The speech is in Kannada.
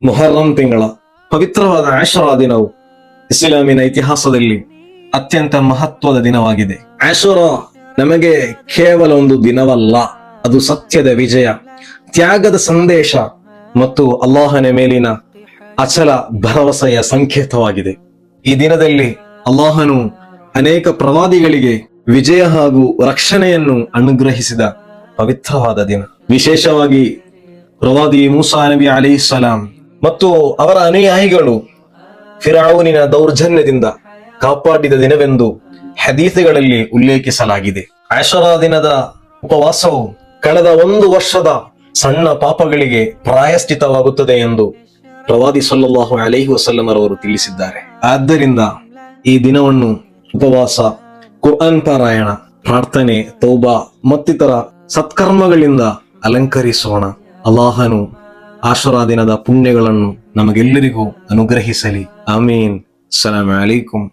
ಮುಹರ್ರಂ ತಿಂಗಳ ಪವಿತ್ರವಾದ ಆಶುರಾ ದಿನವು ಇಸ್ಲಾಮಿನ ಇತಿಹಾಸದಲ್ಲಿ ಅತ್ಯಂತ ಮಹತ್ವದ ದಿನವಾಗಿದೆ. ಆಶುರಾ ನಮಗೆ ಕೇವಲ ಒಂದು ದಿನವಲ್ಲ, ಅದು ಸತ್ಯದ ವಿಜಯ, ತ್ಯಾಗದ ಸಂದೇಶ ಮತ್ತು ಅಲ್ಲಾಹನ ಮೇಲಿನ ಅಚಲ ಭರವಸೆಯ ಸಂಕೇತವಾಗಿದೆ. ಈ ದಿನದಲ್ಲಿ ಅಲ್ಲಾಹನು ಅನೇಕ ಪ್ರವಾದಿಗಳಿಗೆ ವಿಜಯ ಹಾಗೂ ರಕ್ಷಣೆಯನ್ನು ಅನುಗ್ರಹಿಸಿದ ಪವಿತ್ರವಾದ ದಿನ. ವಿಶೇಷವಾಗಿ ಪ್ರವಾದಿ ಮೂಸಾ ನಬಿ ಅಲೈಹಿಸ್ಸಲಾಂ ಮತ್ತು ಅವರ ಅನುಯಾಯಿಗಳು ಫಿರೌನಿನ ದೌರ್ಜನ್ಯದಿಂದ ಕಾಪಾಡಿದ ದಿನವೆಂದು ಹದೀಸುಗಳಲ್ಲಿ ಉಲ್ಲೇಖಿಸಲಾಗಿದೆ. ಆಶುರಾ ದಿನದ ಉಪವಾಸವು ಕಳೆದ 1 ವರ್ಷದ ಸಣ್ಣ ಪಾಪಗಳಿಗೆ ಪ್ರಾಯಶ್ಚಿತವಾಗುತ್ತದೆ ಎಂದು ಪ್ರವಾದಿ ಸಲ್ಲಲ್ಲಾಹು ಅಲೈಹಿ ವಸಲ್ಲಂ ಅವರು ತಿಳಿಸಿದ್ದಾರೆ. ಆದ್ದರಿಂದ ಈ ದಿನವನ್ನು ಉಪವಾಸ, ಕುರ್ಆನ್ ಪಾರಾಯಣ, ಪ್ರಾರ್ಥನೆ, ತೌಬಾ ಮತ್ತಿತರ ಸತ್ಕರ್ಮಗಳಿಂದ ಅಲಂಕರಿಸೋಣ. ಅಲ್ಲಾಹನು ಆಶುರಾ ದಿನದ ಪುಣ್ಯಗಳನ್ನು ನಮಗೆಲ್ಲರಿಗೂ ಅನುಗ್ರಹಿಸಲಿ. ಆಮೀನ್. ಅಸ್ಸಲಾಮು ಅಲೈಕುಂ.